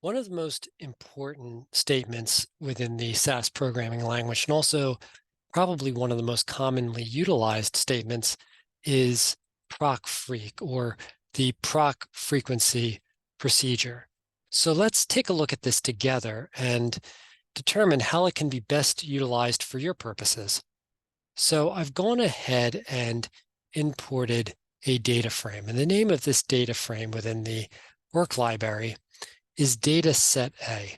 One of the most important statements within the SAS programming language, and also probably one of the most commonly utilized statements, is PROC FREQ, or the PROC frequency procedure. So let's take a look at this together and determine how it can be best utilized for your purposes. So I've gone ahead and imported a data frame, and the name of this data frame within the work library is DataSetA.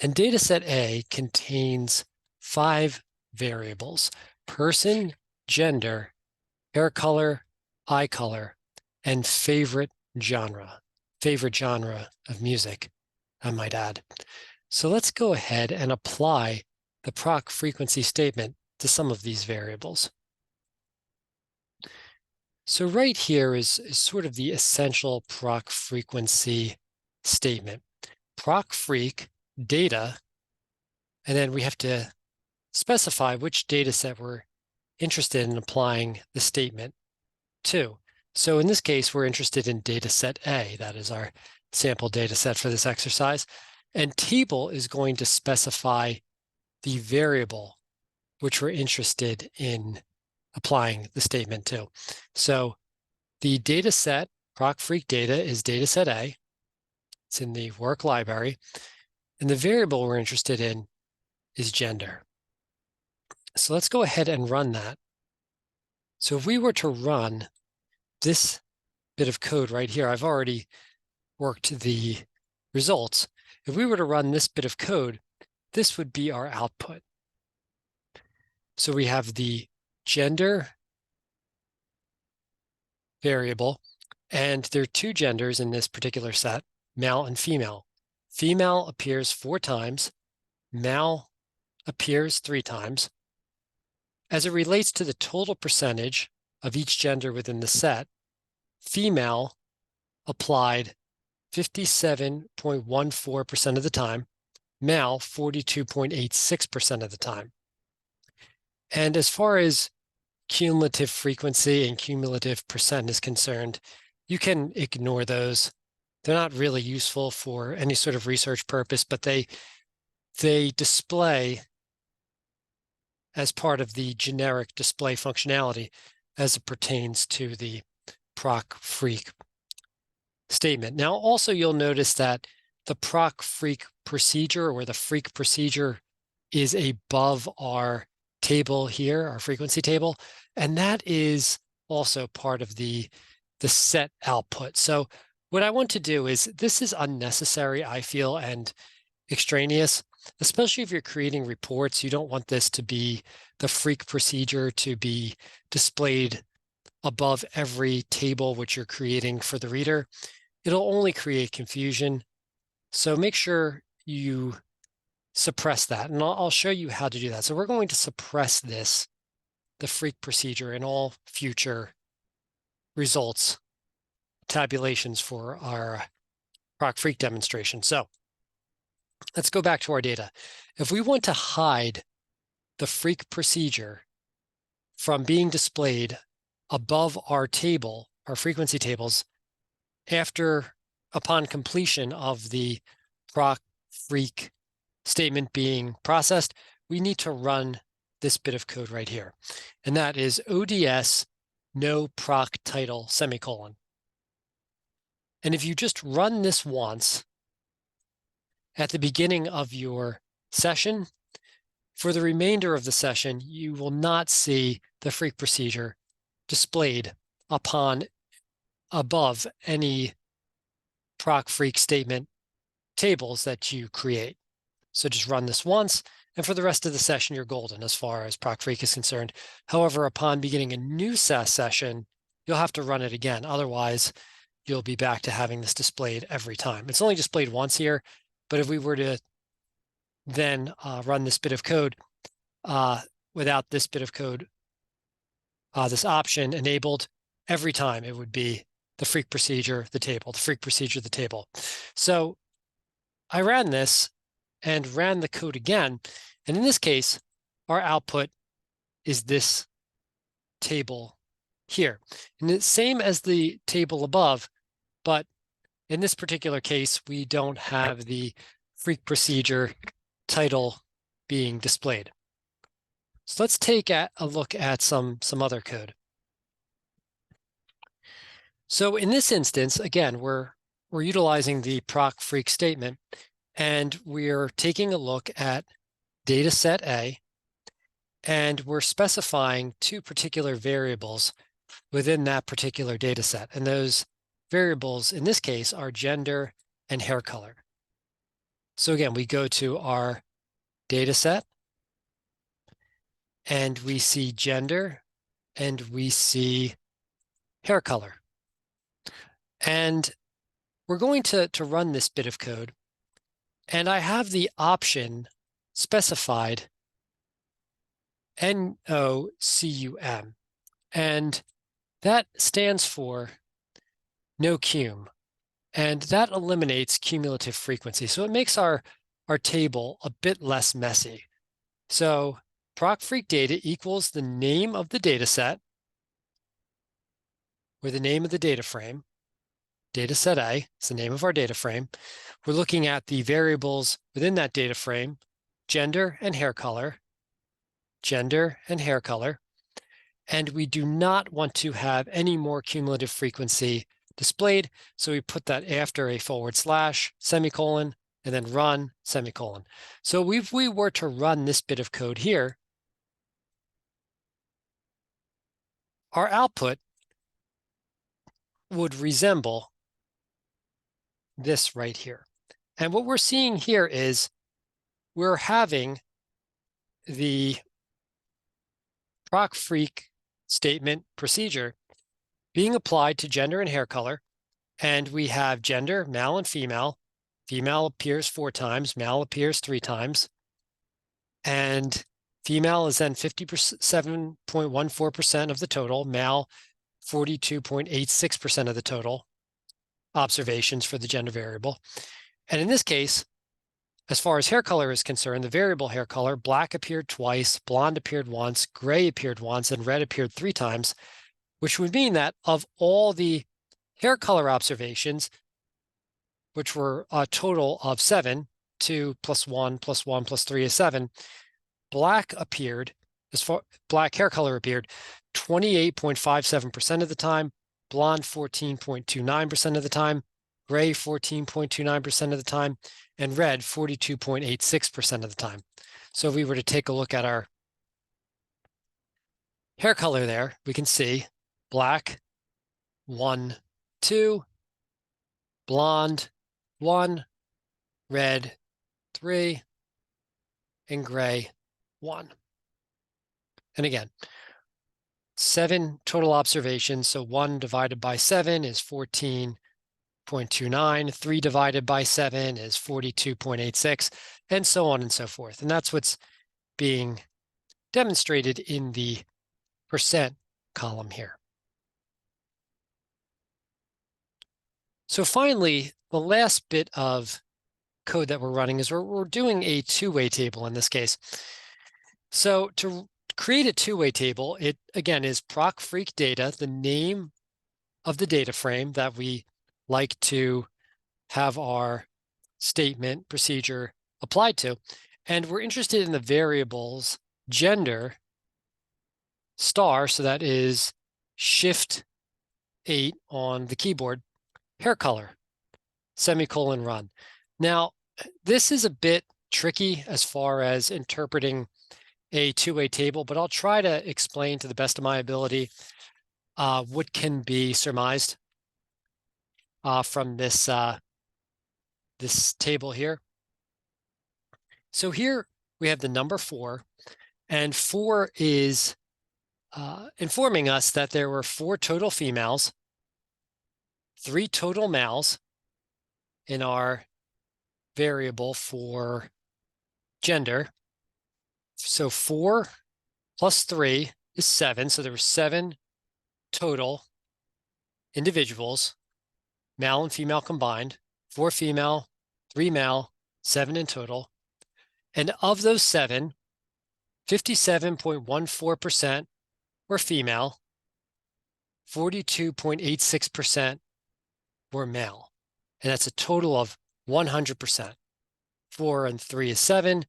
And DataSetA contains 5 variables: person, gender, hair color, eye color, and favorite genre of music, I might add. So let's go ahead and apply the PROC frequency statement to some of these variables. So right here is sort of the essential PROC frequency statement. PROC FREQ data, and then we have to specify which data set we're interested in applying the statement to. So in this case, we're interested in DataSetA. That is our sample data set for this exercise. And table is going to specify the variable which we're interested in applying the statement to. So the data set, PROC FREQ data, is DataSetA. It's in the work library. And the variable we're interested in is gender. So let's go ahead and run that. So if we were to run this bit of code right here, I've already worked the results. If we were to run this bit of code, this would be our output. So we have the gender variable, and there are 2 genders in this particular set, male and female. Female appears 4 times, male appears 3 times. As it relates to the total percentage of each gender within the set, female applied 57.14% of the time, male 42.86% of the time. And as far as cumulative frequency and cumulative percent is concerned, you can ignore those. They're not really useful for any sort of research purpose, but they display as part of the generic display functionality as it pertains to the PROC FREQ statement. Now, also you'll notice that the PROC FREQ procedure, or the FREQ procedure, is above our table here, our frequency table, and that is also part of the set output. So what I want to do is, this is unnecessary, I feel, and extraneous, especially if you're creating reports. You don't want this to be, the FREQ procedure, to be displayed above every table which you're creating for the reader. It'll only create confusion. So make sure you suppress that, and I'll show you how to do that. So we're going to suppress this, the FREQ procedure, in all future results tabulations for our PROC FREQ demonstration. So let's go back to our data. If we want to hide the FREQ procedure from being displayed above our table, our frequency tables, upon completion of the PROC FREQ statement being processed, we need to run this bit of code right here. And that is ODS noproctitle semicolon. And if you just run this once at the beginning of your session, for the remainder of the session, you will not see the FREQ procedure displayed above any PROC FREQ statement tables that you create. So just run this once, and for the rest of the session, you're golden as far as PROC FREQ is concerned. However, upon beginning a new SAS session, you'll have to run it again. Otherwise, you'll be back to having this displayed every time. It's only displayed once here, but if we were to then run this bit of code without this bit of code, this option enabled, every time it would be the FREQ procedure, the table, the FREQ procedure, the table. So I ran this and ran the code again. And in this case, our output is this table here. And it's same as the table above, but in this particular case, we don't have the FREQ procedure title being displayed. So let's take a look at some other code. So in this instance, again, we're utilizing the PROC FREQ statement, and we're taking a look at DataSetA, and we're specifying two particular variables within that particular data set. And those variables in this case are gender and hair color. So again, we go to our data set and we see gender and we see hair color. And we're going to run this bit of code. And I have the option specified nocum. And that stands for nocum. And that eliminates cumulative frequency. So it makes our table a bit less messy. So PROC FREQ data equals the name of the data set, or the name of the data frame. DataSetA is the name of our data frame. We're looking at the variables within that data frame, gender and hair color, gender and hair color. And we do not want to have any more cumulative frequency displayed. So we put that after a / semicolon, and then run semicolon. So if we were to run this bit of code here, our output would resemble this right here. And what we're seeing here is we're having the PROC FREQ statement procedure being applied to gender and hair color. And we have gender, male and female. Female appears 4 times, male appears 3 times. And female is then 57.14% of the total, male 42.86% of the total observations for the gender variable. And in this case, as far as hair color is concerned, the variable hair color, black appeared twice, blonde appeared once, gray appeared once, and red appeared 3 times, which would mean that of all the hair color observations, which were a total of 7, 2 + 1 + 1 + 3 is 7, black hair color appeared 28.57% of the time, blonde 14.29% of the time, gray 14.29% of the time, and red 42.86% of the time. So if we were to take a look at our hair color there, we can see black 1, 2, blonde 1, red 3, and gray 1. And again, 7 total observations. So 1 divided by 7 is 14.29. 3 divided by 7 is 42.86, and so on and so forth. And that's what's being demonstrated in the percent column here. So finally, the last bit of code that we're running is we're doing a two-way table in this case. So to create a two-way table, it again is PROC FREQ data, the name of the data frame that we like to have our statement procedure applied to. And we're interested in the variables gender star, so that is Shift 8 on the keyboard, hair color, semicolon run. Now, this is a bit tricky as far as interpreting a two-way table, but I'll try to explain to the best of my ability what can be surmised from this this table here. So here we have the number 4, and 4 is informing us that there were 4 total females, 3 total males in our variable for gender. So 4 plus 3 is 7. So there were 7 total individuals, male and female combined, 4 female, 3 male, 7 in total. And of those 7, 57.14% were female, 42.86% were male. and that's a total of 100%. 4 and 3 is 7,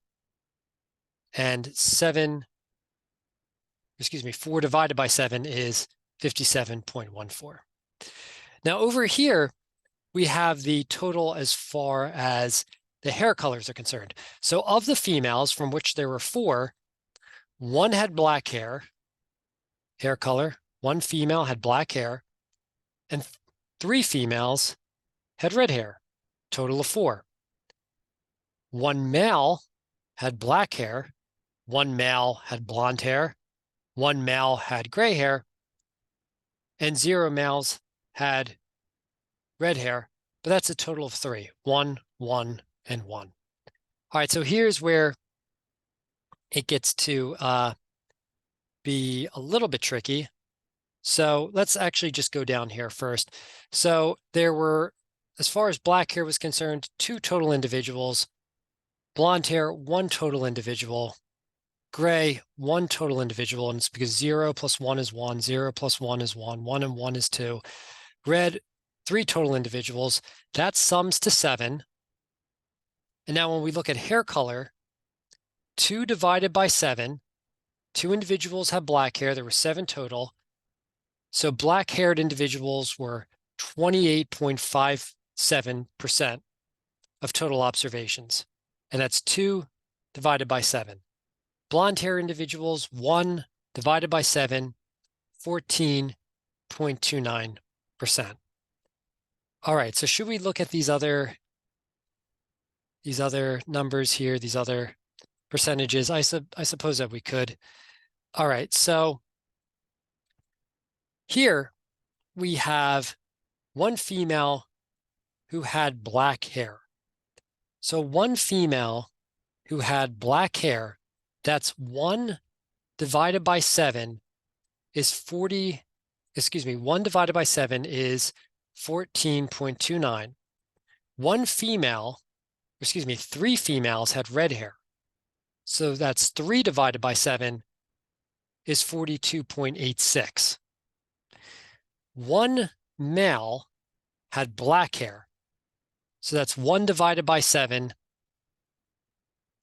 and 4 divided by 7 is 57.14. Now over here, we have the total as far as the hair colors are concerned. So of the females, from which there were 4, 1 had black hair color, 1 female had black hair, and 3 females had red hair, total of 4. 1 male had black hair, 1 male had blonde hair, 1 male had gray hair, and 0 males had red hair, but that's a total of 3, 1, 1, and 1. All right, so here's where it gets to be a little bit tricky. So let's actually just go down here first. So there were, as far as black hair was concerned, 2 total individuals, blonde hair, 1 total individual, gray, 1 total individual, and it's because 0 plus 1 is 1, 0 plus 1 is 1, 1 and 1 is 2. Red, 3 total individuals. That sums to 7. And now when we look at hair color, 2 divided by 7, 2 individuals have black hair. There were 7 total. So black-haired individuals were 28.57% of total observations. And that's 2 divided by 7. Blonde-haired individuals, 1 divided by 7, 14.29%. All right, so should we look at these other numbers here, these other percentages? I suppose that we could. All right, so here we have 1 female who had black hair. So 1 female who had black hair, that's 1 divided by 7 is 1 divided by 7 is 14.29. 3 females had red hair. So that's 3 divided by 7 is 42.86. 1 male had black hair. So that's 1 divided by 7,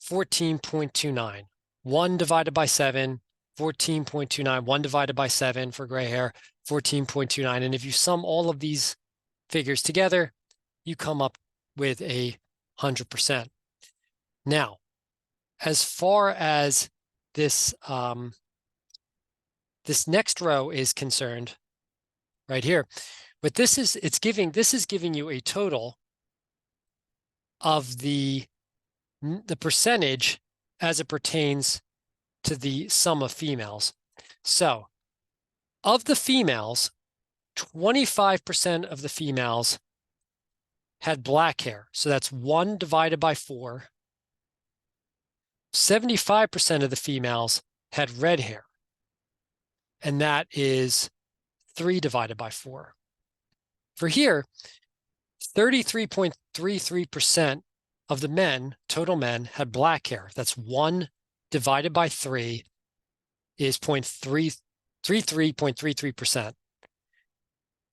14.29. 1 divided by 7, 14.29. 1 divided by 7 for gray hair, 14.29. And if you sum all of these figures together, you come up with 100%. Now, as far as this, this next row is concerned, right here, but this is giving you a total of the percentage as it pertains to the sum of females. So of the females, 25% of the females had black hair. So that's 1 divided by 4. 75% of the females had red hair. And that is 3 divided by 4. For here, 33.33% of the men, total men, had black hair. That's 1 divided by 3 is 33.33%.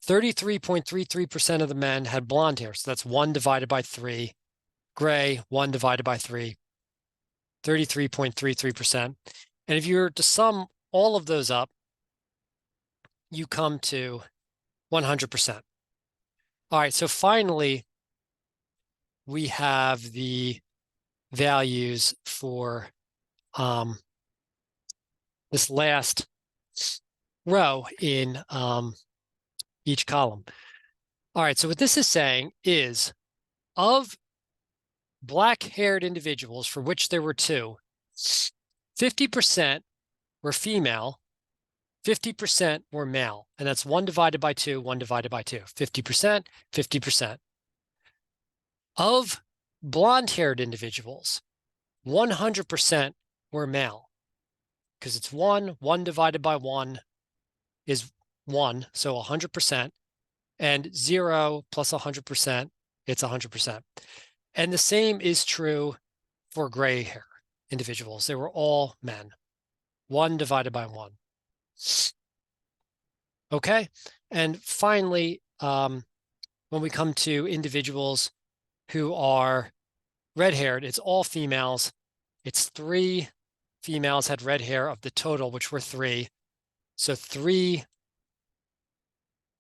33.33% of the men had blonde hair. So that's 1 divided by 3. Gray, 1 divided by 3. 33.33%. And if you were to sum all of those up, you come to 100%. All right, so finally, we have the values for this last row in each column. All right, so what this is saying is, of black-haired individuals, for which there were 2, 50% were female, 50% were male, and that's 1 divided by 2, 1 divided by 2. 50%, 50%. Of blonde-haired individuals, 100% were male, because it's 1 divided by 1 is 1, so 100%, and 0 plus 100%, it's 100%. And the same is true for gray hair individuals. They were all men, 1 divided by 1. Okay, and finally, when we come to individuals who are red-haired, it's all females. It's 3 females had red hair of the total, which were 3. So 3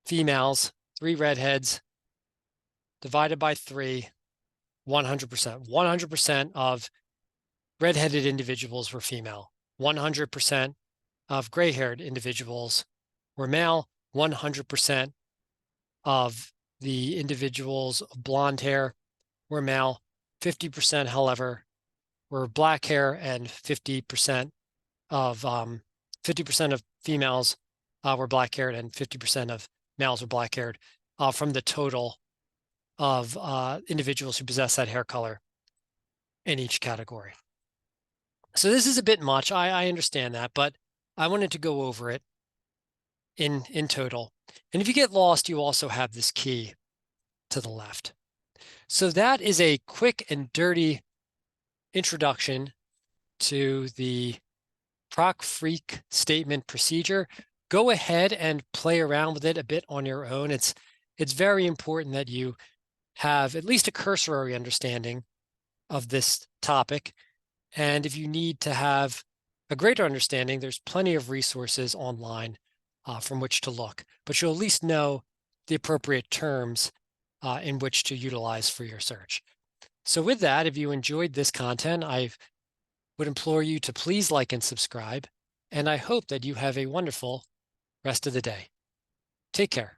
females, 3 redheads, divided by 3, 100%. 100% of redheaded individuals were female. 100% of gray-haired individuals were male. 100% of the individuals of blonde hair were male. 50%, however, were black hair, and 50% of 50% of females were black-haired, and 50% of males were black-haired from the total of individuals who possess that hair color in each category. So this is a bit much. I understand that, but I wanted to go over it in total. And if you get lost, you also have this key to the left. So that is a quick and dirty introduction to the PROC FREQ statement procedure. Go ahead and play around with it a bit on your own. It's very important that you have at least a cursory understanding of this topic. And if you need to have a greater understanding, there's plenty of resources online from which to look, but you'll at least know the appropriate terms in which to utilize for your search. So with that, if you enjoyed this content, I would implore you to please like and subscribe, and I hope that you have a wonderful rest of the day. Take care.